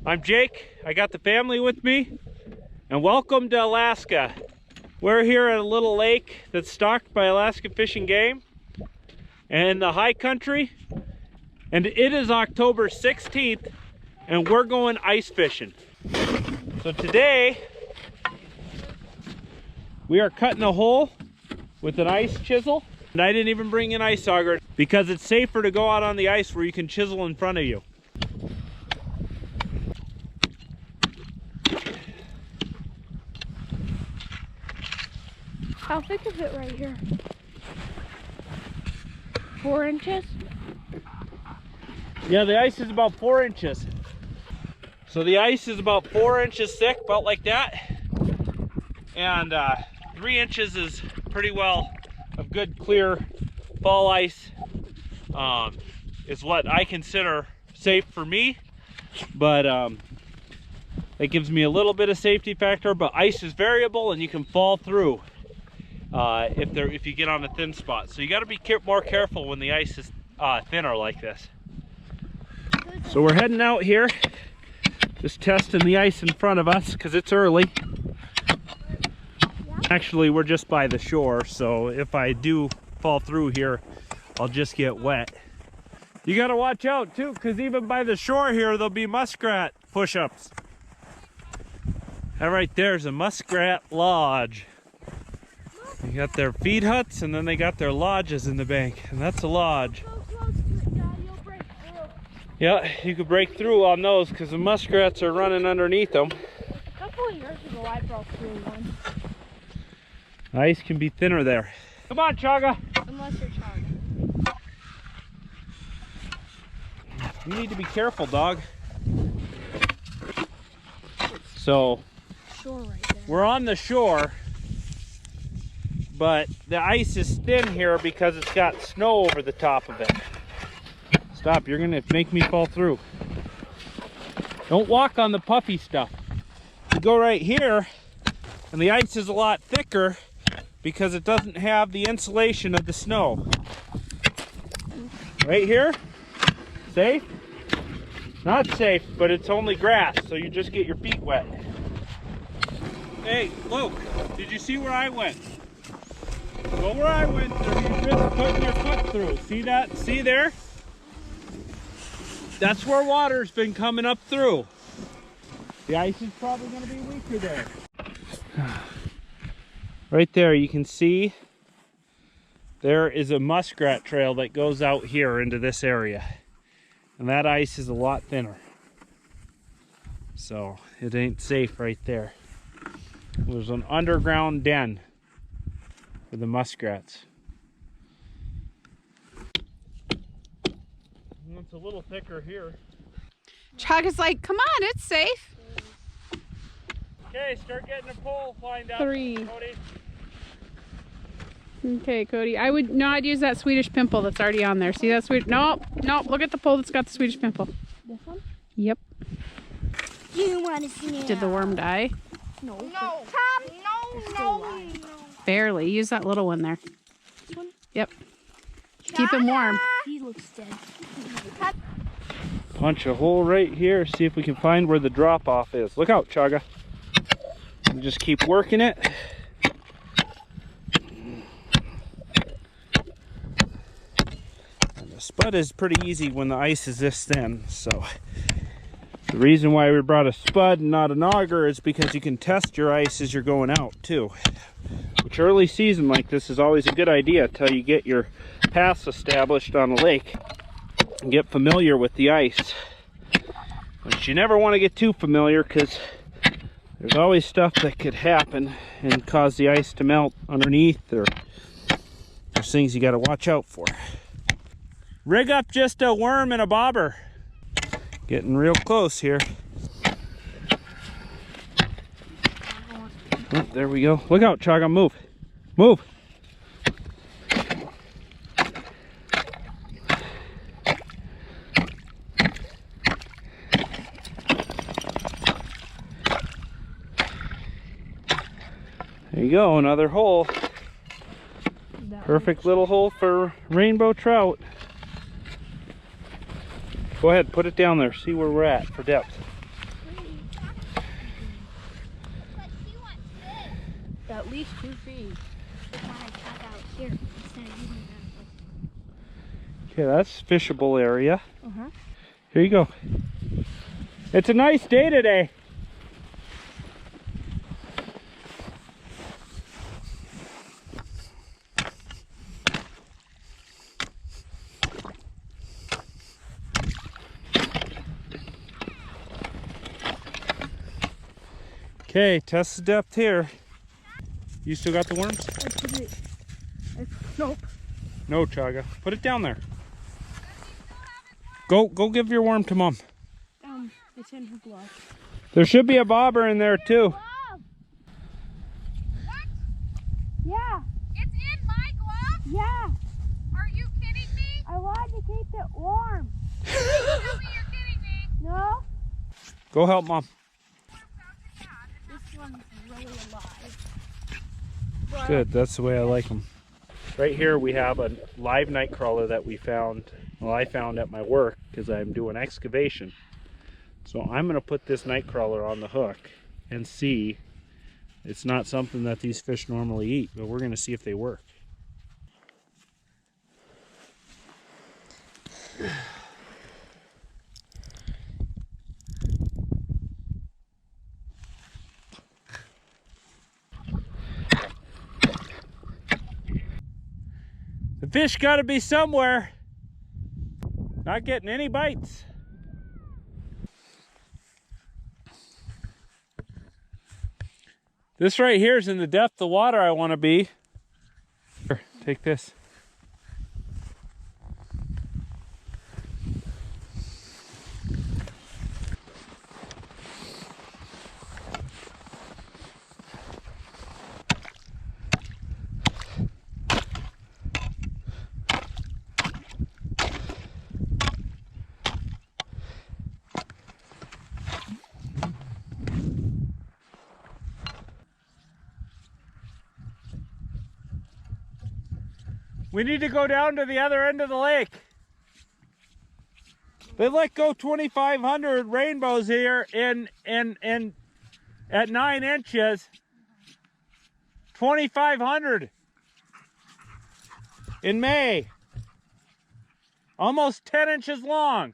I'm Jake. I got the family with me, and welcome to Alaska. We're here at a little lake that's stocked by Alaska Fish and Game in the high country, and it is October 16th, and we're going ice fishing. So today, we are cutting a hole with an ice chisel, and I didn't even bring an ice auger because it's safer to go out on the ice where you can chisel in front of you. How thick is it right here? 4 inches? Yeah, the ice is about 4 inches. So the ice is about 4 inches thick, about like that. And 3 inches is pretty well a good clear fall ice. Is what I consider safe for me. But that gives me a little bit of safety factor. But ice is variable and you can fall through if you get on a thin spot. So you got to be more careful when the ice is thinner like this. So we're heading out here, just testing the ice in front of us because it's early. Actually, we're just by the shore, so if I do fall through here, I'll just get wet. You got to watch out too, because even by the shore here, there'll be muskrat push-ups. That right there's a muskrat lodge. They got their feed huts, and then they got their lodges in the bank, and that's a lodge. Yeah, you could break through on those because the muskrats are running underneath them. A couple of years ago, I broke through one. Ice can be thinner there. Come on, Chaga. Unless you're Chaga. You need to be careful, dog. So, Shore right there. we're on the shore, but the ice is thin here because it's got snow over the top of it. Stop, you're gonna make me fall through. Don't walk on the puffy stuff. You go right here, and the ice is a lot thicker because it doesn't have the insulation of the snow. Right here, safe? Not safe, but it's only grass, so you just get your feet wet. Hey, Luke, did you see where I went? Go where I went, or you're just putting your foot through. See that? See there? That's where water's been coming up through. The ice is probably going to be weaker there. Right there you can see there is a muskrat trail that goes out here into this area. And that ice is a lot thinner. So it ain't safe right there. There's an underground den for the muskrats. It's a little thicker here. Chaga's like, come on, it's safe. Okay, start getting a pole lined up. 3. Cody. Okay, Cody. I would not use that Swedish pimple that's already on there. See that Swedish? Nope, nope. Look at the pole that's got the Swedish pimple. This one? Yep. You want to see it? Did the worm die? No. No. Tom, no. Barely. Use that little one there. This one? Yep. Keep him warm. He looks dead. Punch a hole right here, see if we can find where the drop off is. Look out, Chaga. We just keep working it. And the spud is pretty easy when the ice is this thin, so the reason why we brought a spud and not an auger is because you can test your ice as you're going out too. Which early season like this is always a good idea until you get your paths established on a lake and get familiar with the ice. But you never want to get too familiar because there's always stuff that could happen and cause the ice to melt underneath, or there's things you got to watch out for. Rig up just a worm and a bobber. Getting real close here. Oh, there we go. Look out, Chaga, move. Move. There you go, another hole. Perfect little hole for rainbow trout. Go ahead, put it down there. See where we're at for depth. At least 2 feet. The one I cut out here instead of using that. Okay, that's fishable area. Uh-huh. Here you go. It's a nice day today. Okay, test the depth here. You still got the worms? Nope. No, Chaga. Put it down there. Go give your worm to Mom. It's in her glove. There should be a bobber in there too. What? Yeah, It's in my glove? yeah. Are you kidding me? I wanted to keep it warm. Tell me you're kidding me. No? Go help Mom. This one's really alive. Good, that's the way I like them. Right here we have a live night crawler that we found, well, I found at my work because I'm doing excavation. So I'm going to put this night crawler on the hook and see. It's not something that these fish normally eat, but we're going to see if they work. The fish got to be somewhere. Not getting any bites. This right here is in the depth of water I want to be. Here, take this. We need to go down to the other end of the lake. They let go 2,500 rainbows here in at 9 inches. 2,500 in May. Almost 10 inches long.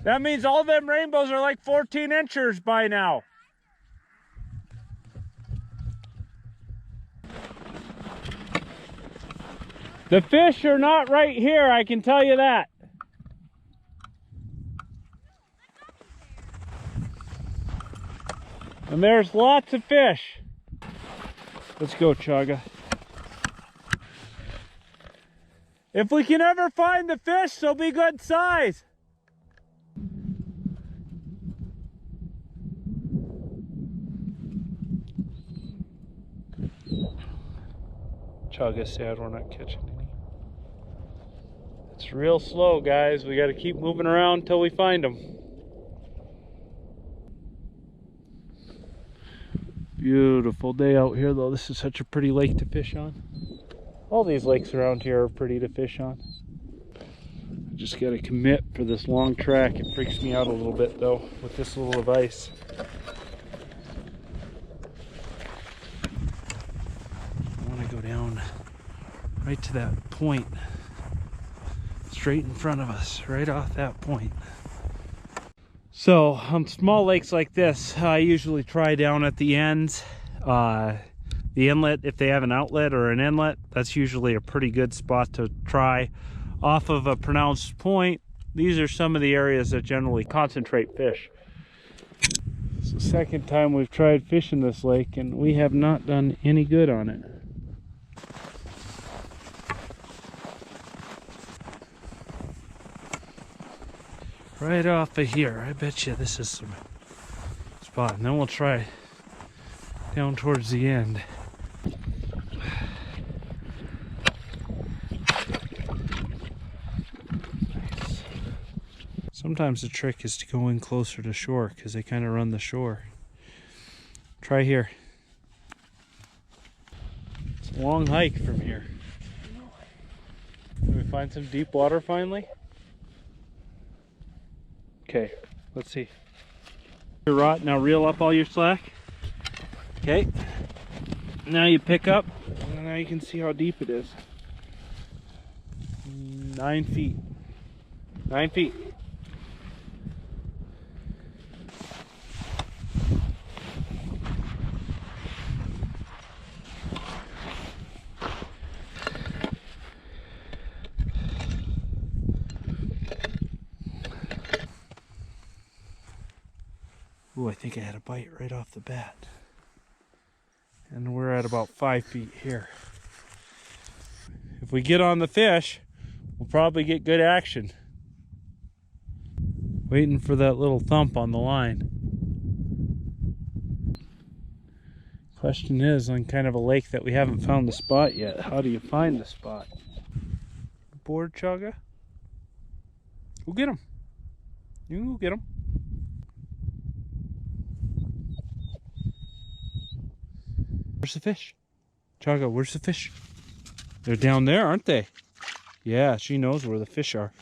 That means all them rainbows are like 14 inches by now. The fish are not right here, I can tell you that. And there's lots of fish. Let's go, Chaga. If we can ever find the fish, they'll be good size. Chaga's sad we're not catching any. It's real slow, guys. We got to keep moving around until we find them. Beautiful day out here, though. This is such a pretty lake to fish on. All these lakes around here are pretty to fish on. I just got to commit for this long track. It freaks me out a little bit, though, with this little of ice. I want to go down right to that point. Straight in front of us, right off that point. So on small lakes like this, I usually try down at the ends. The inlet, if they have an outlet or an inlet, that's usually a pretty good spot to try. Off of a pronounced point, these are some of the areas that generally concentrate fish. It's the second time we've tried fishing this lake and we have not done any good on it. Right off of here, I bet you this is some spot, and then we'll try down towards the end. Nice. Sometimes the trick is to go in closer to shore because they kind of run the shore. Try here. It's a long hike from here. Can we find some deep water finally? Okay, let's see. Your rod, now reel up all your slack. Okay. Now you pick up, and now you can see how deep it is. 9 feet. 9 feet. Ooh, I think I had a bite right off the bat. And we're at about 5 feet here. If we get on the fish, we'll probably get good action. Waiting for that little thump on the line. Question is, on kind of a lake that we haven't found the spot yet, how do you find the spot? Board, Chaga? Go get him. You can go get him. Where's the fish? Chaga, where's the fish? They're down there, aren't they? Yeah, she knows where the fish are.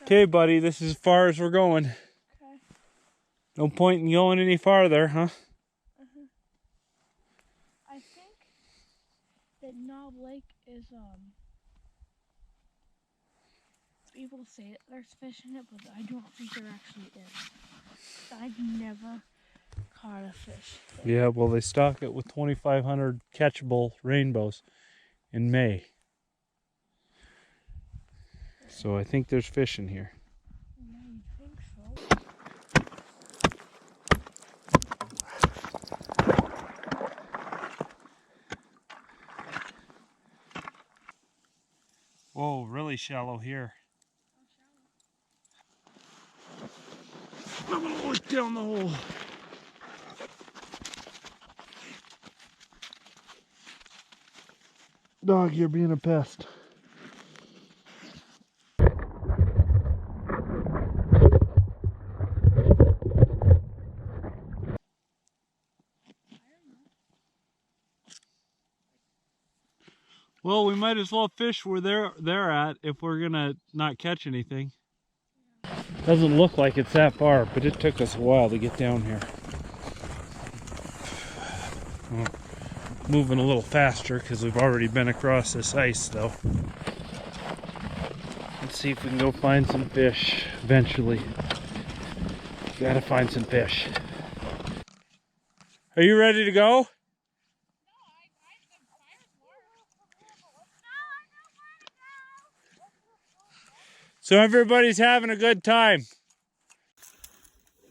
Okay, buddy, this is as far as we're going. Okay. No point in going any farther, huh? I think that Knob Lake is, people say that there's fish in it, but I don't think there actually is. I've never caught a fish there. Yeah, well, they stock it with 2,500 catchable rainbows in May. So I think there's fish in here. Yeah, you think so? Whoa, really shallow here. I'm gonna look down the hole. Dog, you're being a pest. Well, we might as well fish where they're at if we're gonna not catch anything. Doesn't look like it's that far, but it took us a while to get down here. Well, moving a little faster because we've already been across this ice, though. Let's see if we can go find some fish eventually. Gotta find some fish. Are you ready to go? So everybody's having a good time.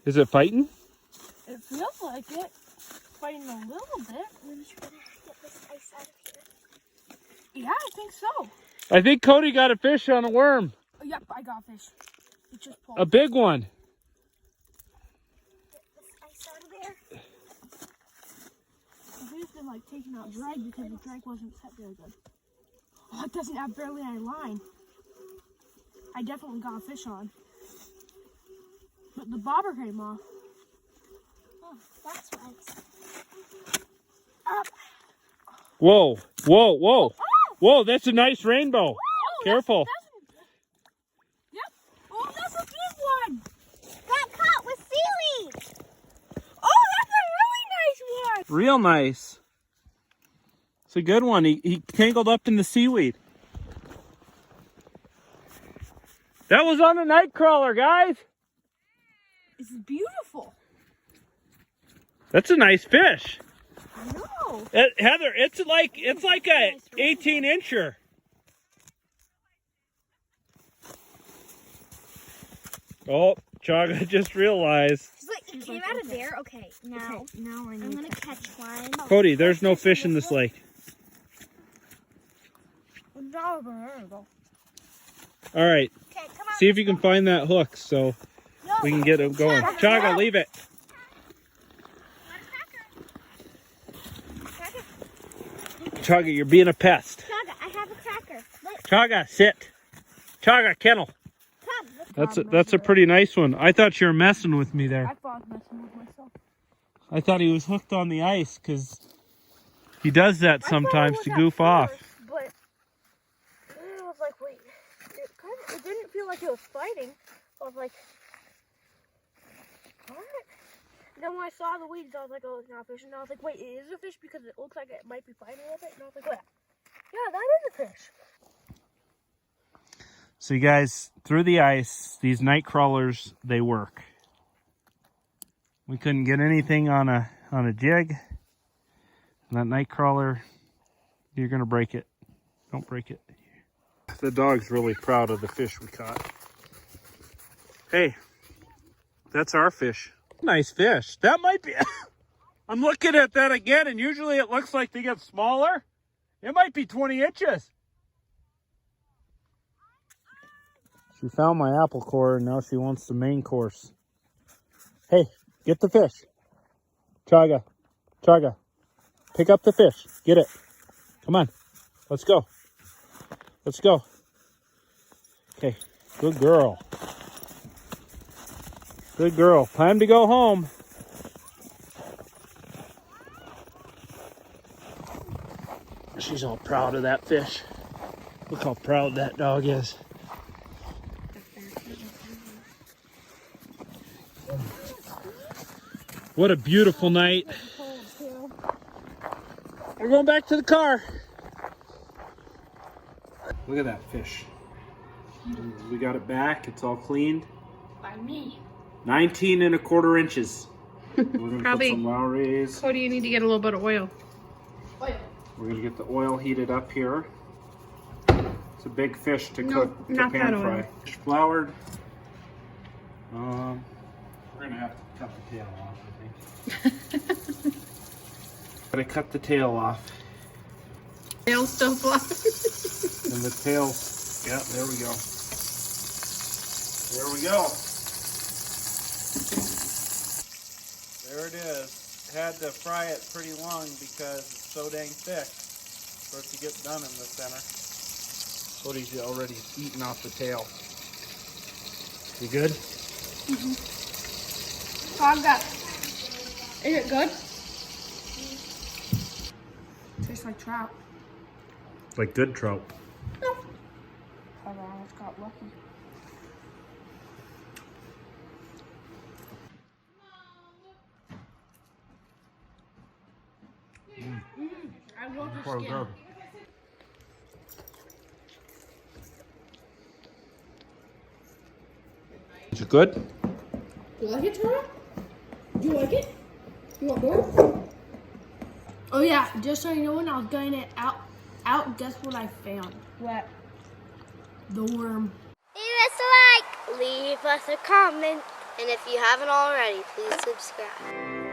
Is it fighting? It feels like it. Fighting a little bit. We're just gonna get this ice out of here. Yeah, I think so. I think Cody got a fish on a worm. Oh, yep, I got a fish. It just pulled. A big one. Get this ice out of there. I think it's been like taking out drag because the drag wasn't set very good. Oh, it doesn't have barely any line. I definitely got a fish on. But the bobber came off. Oh, that's right. Up. Whoa, whoa, whoa. Oh! Whoa, that's a nice rainbow. Oh, Careful. Yep. Oh, that's a big one. Got caught with seaweed. Oh, that's a really nice one. Real nice. It's a good one. He tangled up in the seaweed. That was on a night crawler, guys. This is beautiful. That's a nice fish. I know. Heather, it's like a 18-incher. Oh, Chaga just realized. It came out of there. Okay, now I'm gonna catch one. Cody, there's no fish in this lake. All right. Okay, come on. See if you can find that hook so we can get it going. Chaga, leave it. Chaga, you're being a pest. Chaga, I have a cracker. Look, Chaga, sit. Chaga, kennel. come. That's a pretty nice one. I thought you were messing with me there. I thought I was messing with myself. I thought he was hooked on the ice because he does that sometimes to goof off. But it was like like, wait, it didn't feel like it was fighting. So I was like, what? And then when I saw the weeds, I was like, oh, it's not a fish. And I was like, wait, it is a fish because it looks like it might be fighting with it. And I was like, what? Yeah, that is a fish. So you guys, through the ice, these night crawlers, they work. We couldn't get anything on a jig. And that night crawler, you're gonna break it. Don't break it. The dog's really proud of the fish we caught. Hey, that's our fish. Nice fish. That might be, I'm looking at that again, and usually it looks like they get smaller. It might be 20 inches. She found my apple core, and now she wants the main course. Hey, get the fish. Chaga, Chaga, pick up the fish. Get it. Come on, let's go. Let's go. Okay, good girl. Good girl. Time to go home. She's all proud of that fish. Look how proud that dog is. What a beautiful night. We're going back to the car. Look at that fish. We got it back. It's all cleaned. By me. 19 1/4 inches. We're gonna Probably. put some Lowry's. Cody, you need to get a little bit of oil. We're gonna get the oil heated up here. It's a big fish to cook, to not pan that fry. oil. Fish floured. We're gonna have to cut the tail off, I think. Gotta cut the tail off. Tail still fly. And the tail, yeah, there we go. There we go. There it is. Had to fry it pretty long because it's so dang thick for it to get done in the center. Cody's already eaten off the tail. You good? Hog that. Is it good? Tastes like trout. Like good trout. No. I almost got lucky. I love the skin. Is it good? You like it, Tara? Do you like it? You want more? Oh yeah, just so you know, when I was getting it out, guess what I found? What? The worm. Leave us a like, leave us a comment, and if you haven't already, please subscribe.